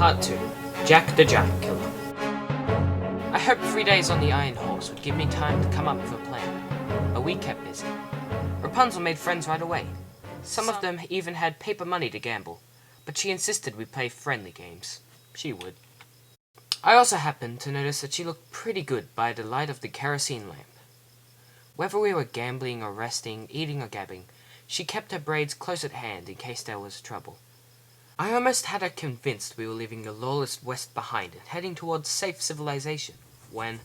Part 2. Jack the Giant Killer. I hoped 3 days on the Iron Horse would give me time to come up with a plan, but we kept busy. Rapunzel made friends right away. Some of them even had paper money to gamble, but she insisted we play friendly games. She would. I also happened to notice that she looked pretty good by the light of the kerosene lamp. Whether we were gambling or resting, eating or gabbing, she kept her braids close at hand in case there was trouble. I almost had her convinced we were leaving the lawless West behind and heading towards safe civilization, when...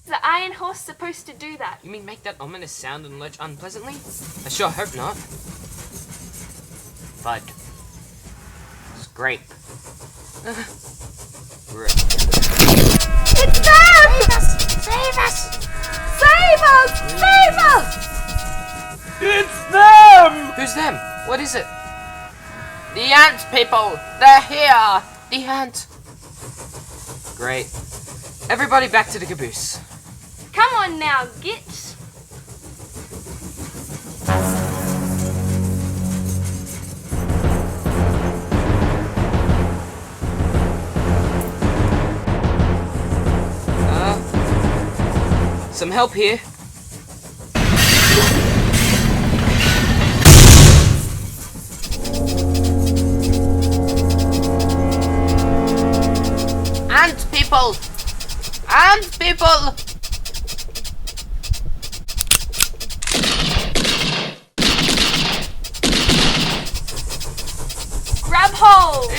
The Iron Horse supposed to do that? You mean make that ominous sound and lurch unpleasantly? I sure hope not. Fud. Scrape. Rip. It's them! Save us! Save us! Save us! It's them! Who's them? What is it? The ant people! They're here! The ant! Great. Everybody back to the caboose. Come on now, git! Some help here. Ant people! Ant people! Grab hold!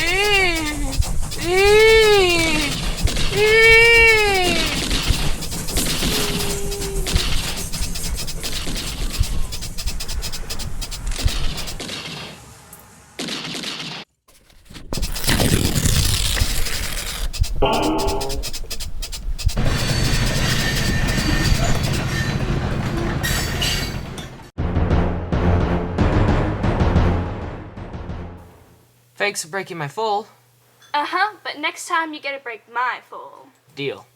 Thanks for breaking my fall. Uh-huh, but next time you gotta break my fall. Deal.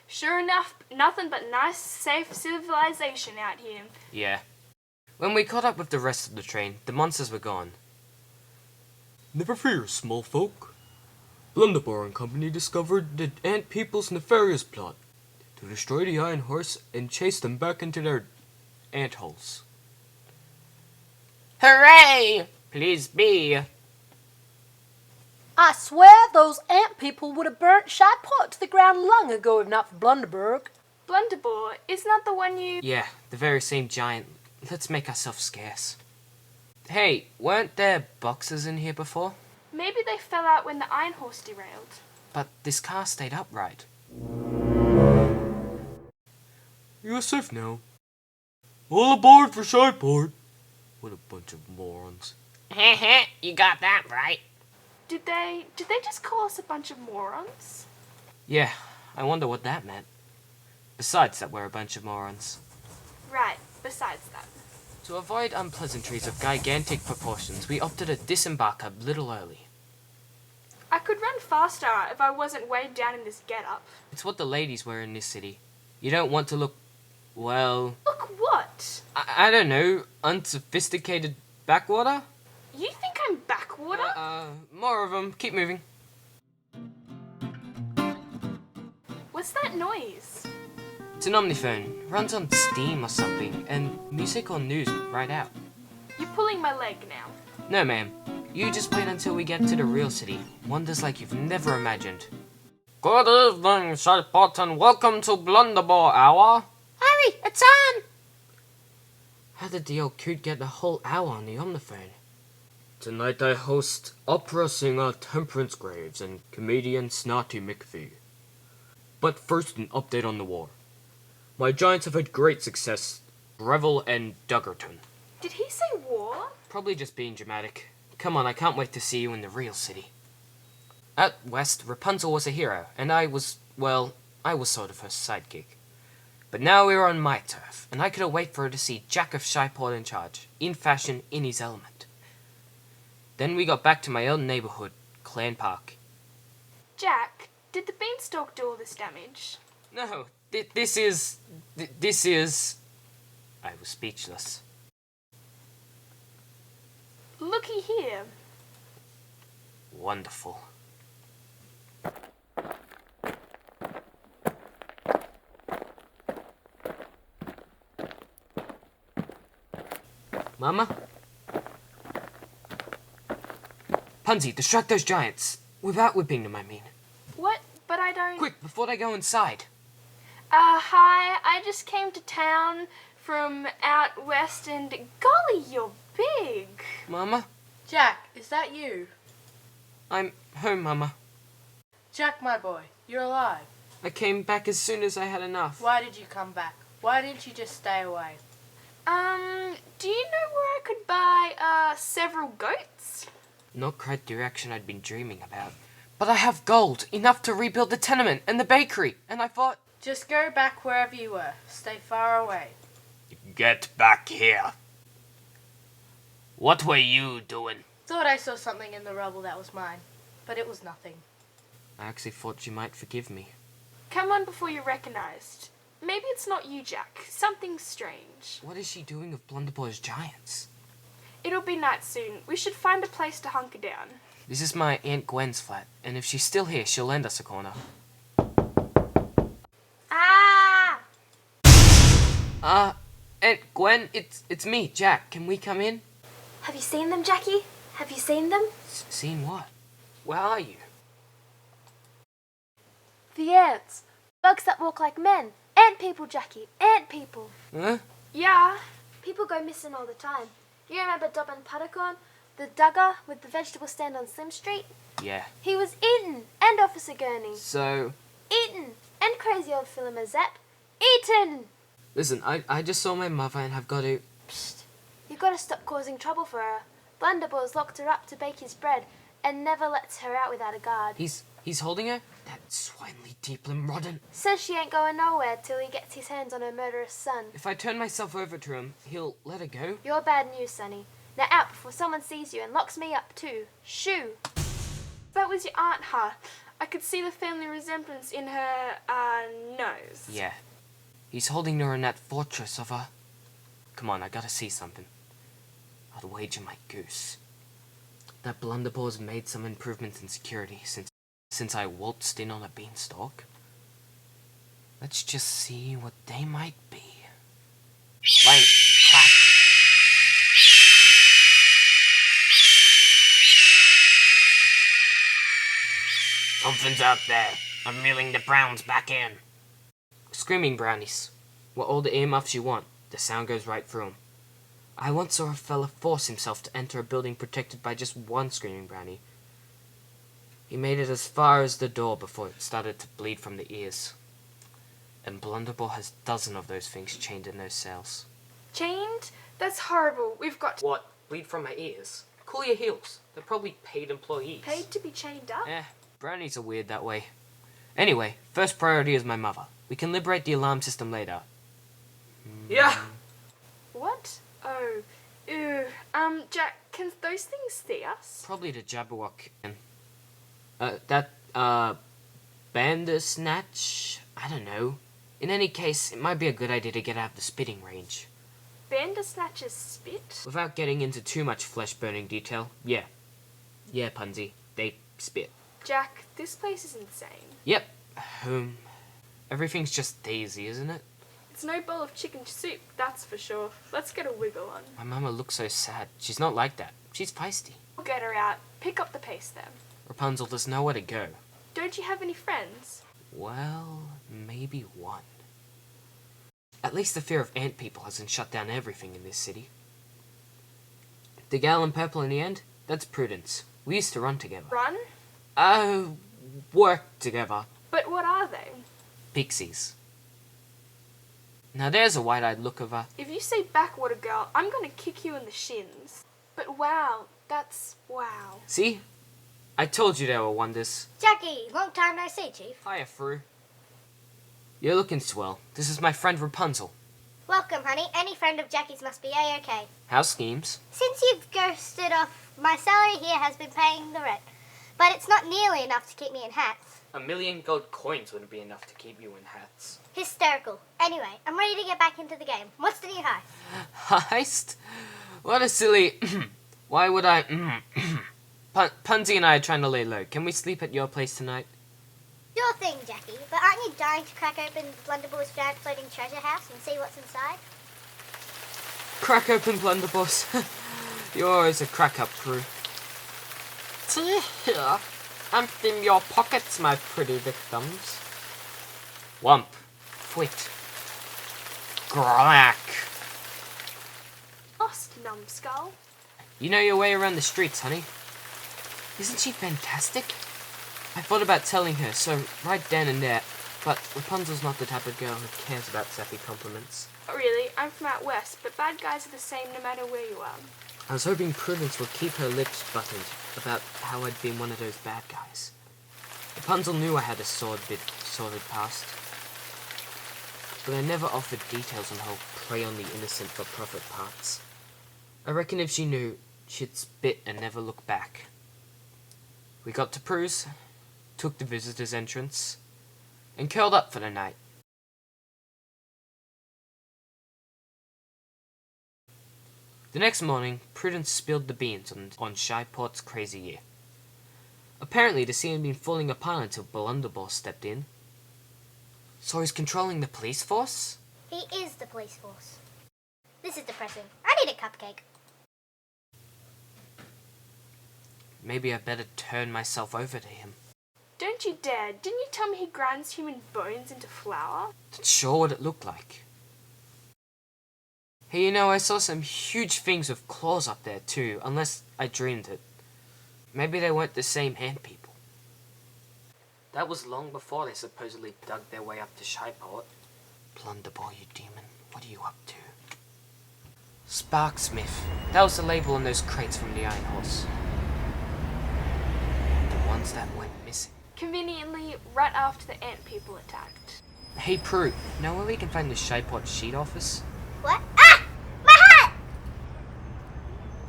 Sure enough, nothing but nice, safe civilization out here. Yeah. When we caught up with the rest of the train, the monsters were gone. Never fear, small folk. Blunderbore and company discovered the ant people's nefarious plot to destroy the Iron Horse and chase them back into their ant holes. Hooray! Please be. I swear those ant people would have burnt Shypot to the ground long ago if not for Blunderberg. Blunderbore, isn't that the one you... Yeah, the very same giant. Let's make ourselves scarce. Hey, weren't there boxes in here before? Maybe they fell out when the Iron Horse derailed. But this car stayed upright. You're safe now. All aboard for Shyport. What a bunch of morons. Heh, you got that right. Did they just call us a bunch of morons? Yeah, I wonder what that meant. Besides that we're a bunch of morons. Right, besides that. To avoid unpleasantries of gigantic proportions, we opted to disembark a little early. I could run faster if I wasn't weighed down in this get-up. It's what the ladies wear in this city. You don't want to look, well... Look what? I don't know, unsophisticated backwater? You think I'm backwater? More of them. Keep moving. What's that noise? It's an omniphone. Runs on steam or something, and music or news right out. You're pulling my leg now. No, ma'am. You just wait until we get to the real city. Wonders like you've never imagined. Good evening, Shypot, and welcome to Blunderbore Hour. Hurry, it's on! How did the old coot get the whole hour on the omniphone? Tonight I host opera singer Temperance Graves and comedian Snotty McPhee. But first, an update on the war. My giants have had great success. Breville and Duggerton. Did he say war? Probably just being dramatic. Come on, I can't wait to see you in the real city. At West, Rapunzel was a hero, and I was sort of her sidekick. But now we were on my turf, and I couldn't wait for her to see Jack of Shyport in charge, in fashion, in his element. Then we got back to my own neighborhood, Clan Park. Jack, did the beanstalk do all this damage? No, this is... I was speechless. Looky here. Wonderful. Mama? Punsy, distract those giants. Without whipping them, I mean. What? But I don't... Quick, before they go inside. Hi. I just came to town from out west and... Golly, you're big. Mama? Jack, is that you? I'm home, Mama. Jack, my boy, you're alive. I came back as soon as I had enough. Why did you come back? Why didn't you just stay away? Do you know where I could buy, several goats? Not quite the direction I'd been dreaming about. But I have gold, enough to rebuild the tenement and the bakery, and I thought... Just go back wherever you were. Stay far away. Get back here. What were you doing? Thought I saw something in the rubble that was mine, but it was nothing. I actually thought you might forgive me. Come on before you're recognized. Maybe it's not you, Jack. Something strange. What is she doing with Blunderbore's giants? It'll be night soon. We should find a place to hunker down. This is my Aunt Gwen's flat, and if she's still here, she'll lend us a corner. Ah! Aunt Gwen, it's me, Jack. Can we come in? Have you seen them, Jackie? Have you seen them? Seen what? Where are you? The ants. Bugs that walk like men. Ant people, Jackie. Ant people. Huh? Yeah. People go missing all the time. You remember Dobbin Puttercorn? The dugger with the vegetable stand on Slim Street? Yeah. He was eaten. And Officer Gurney. So, Eaten. And crazy old Philomena Zapp. Eaten! listen, I just saw my mother and have got to... Psst. You've got to stop causing trouble for her. Blunderbore's locked her up to bake his bread and never lets her out without a guard. He's holding her? That swinely deepling rodent. Says she ain't going nowhere till he gets his hands on her murderous son. If I turn myself over to him, he'll let her go? You're bad news, Sonny. Now out before someone sees you and locks me up too. Shoo! That was your Aunt, huh? I could see the family resemblance in her, nose. Yeah. He's holding her in that fortress of a... Come on, I gotta see something. I'll wager my goose. That Blunderbore's made some improvements in security since I waltzed in on a beanstalk. Let's just see what they might be. Clank, clack. Something's out there. I'm reeling the browns back in. Screaming brownies. What all the earmuffs you want. The sound goes right through 'em. I once saw a fella force himself to enter a building protected by just one screaming brownie. He made it as far as the door before it started to bleed from the ears. And Blunderbore has dozens of those things chained in those cells. Chained? That's horrible. We've got What? Bleed from my ears? Cool your heels. They're probably paid employees. paid to be chained up. Brownies are weird that way. Anyway, first priority is my mother. We can liberate the alarm system later. Yeah. What? Oh. Ew. Jack, can those things see us? Probably the Jabberwock. Bandersnatch? I don't know. In any case, it might be a good idea to get out of the spitting range. Bandersnatchers spit? Without getting into too much flesh-burning detail, yeah. Yeah, Punsy, they spit. Jack, this place is insane. Yep. Everything's just daisy, isn't it? It's no bowl of chicken soup, that's for sure. Let's get a wiggle on. My mama looks so sad. She's not like that. She's feisty. We'll get her out. Pick up the pace then. Rapunzel does nowhere to go. Don't you have any friends? Well, maybe one. At least the fear of ant people hasn't shut down everything in this city. The gal in purple in the end? That's Prudence. We used to run together. Run? Work together. But what are they? Pixies. Now there's a wide-eyed look of her. If you say backwater girl, I'm gonna kick you in the shins. But wow, that's wow. See? I told you there were wonders. Jackie, long time no see, Chief. Hiya, Fru. You're looking swell. This is my friend Rapunzel. Welcome, honey. Any friend of Jackie's must be A-OK. How's schemes? Since you've ghosted off, my salary here has been paying the rent. but it's not nearly enough to keep me in hats. 1,000,000 gold coins wouldn't be enough to keep you in hats. Hysterical. Anyway, I'm ready to get back into the game. What's the new heist? Heist? What a silly... Why would I... Punzi and I are trying to lay low. Can we sleep at your place tonight? Sure thing, Jackie. But aren't you dying to crack open Blunderbull's giant floating treasure house and see what's inside? Crack open, Blunderboss. You're always a crack-up crew. See here. Empty your pockets, my pretty victims. Wump. Fwit. Grack. Lost, numbskull. You know your way around the streets, honey. Isn't she fantastic? I thought about telling her, so right then and there, but Rapunzel's not the type of girl who cares about sappy compliments. Oh, really, I'm from out west, but bad guys are the same no matter where you are. I was hoping Prudence would keep her lips buttoned about how I'd been one of those bad guys. Rapunzel knew I had a sordid past, but I never offered details on how prey on the innocent for profit parts. I reckon if she knew, she'd spit and never look back. We got to Prue's, took the visitor's entrance, and curled up for the night. The next morning, Prudence spilled the beans on Shyport's crazy year. Apparently, the scene had been falling apart until Blunderboss stepped in. So he's controlling the police force? He is the police force. This is depressing. I need a cupcake. Maybe I better turn myself over to him. Don't you dare. Didn't you tell me he grinds human bones into flour? Not sure what it looked like. Hey, you know, I saw some huge things with claws up there too, unless I dreamed it. Maybe they weren't the same ant people. That was long before they supposedly dug their way up to Shyport. Blunderball, you demon. What are you up to? Sparksmith. That was the label on those crates from the Iron Horse. The ones that went missing. Conveniently, right after the ant people attacked. Hey, Prue, know where we can find the Shyport sheet office? What? Ah! My hat!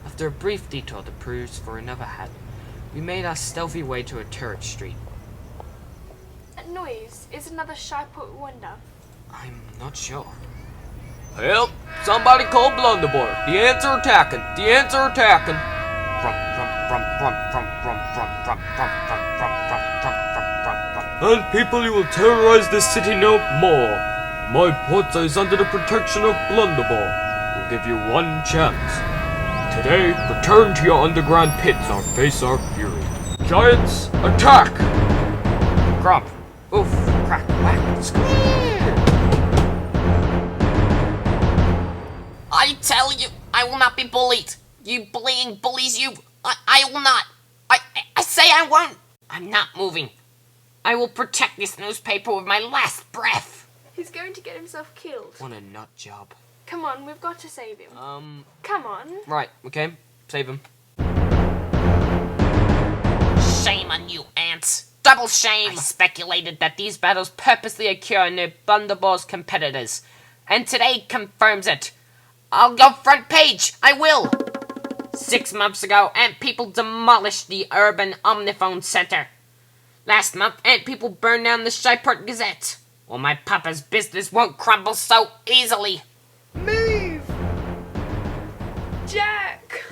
After a brief detour to Prue's for another hat, we made our stealthy way to a turret street. That noise is another Shyport wonder. I'm not sure. Help! Somebody call Blunderball! The ants are attacking! The ants are attacking! And people, you will terrorize this city no more. My Pozza is under the protection of Blunderball. We'll give you one chance. Today, return to your underground pits or face our fury. Giants, attack! Grump. Oof. Crack. Whack. Squeal. I tell you, I will not be bullied. You bullying bullies, you. I will not. I say I won't. I'm not moving. I will protect this newspaper with my last breath. He's going to get himself killed. What a nut job. Come on, we've got to save him. Come on. Right, okay. Save him. Shame on you, ants. Double shame. I speculated that these battles purposely occur near Blunderball's competitors. And today confirms it. I'll go front page. I will. 6 months ago, ant people demolished the urban Omniphone Center. Last month, ant people burned down the Shyport Gazette. Well, my papa's business won't crumble so easily. Move! Jack!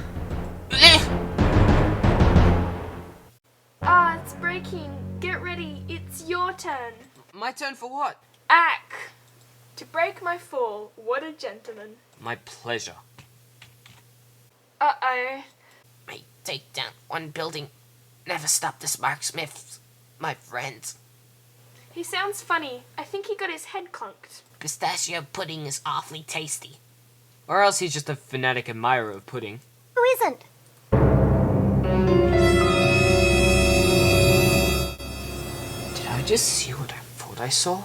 It's breaking. Get ready. It's your turn. My turn for what? Ack! To break my fall. What a gentleman. My pleasure. Uh-oh. I take down one building. Never stop the Sparksmiths, my friends. He sounds funny. I think he got his head clunked. Pistachio pudding is awfully tasty. Or else he's just a fanatic admirer of pudding. Who isn't? Did I just see what I thought I saw?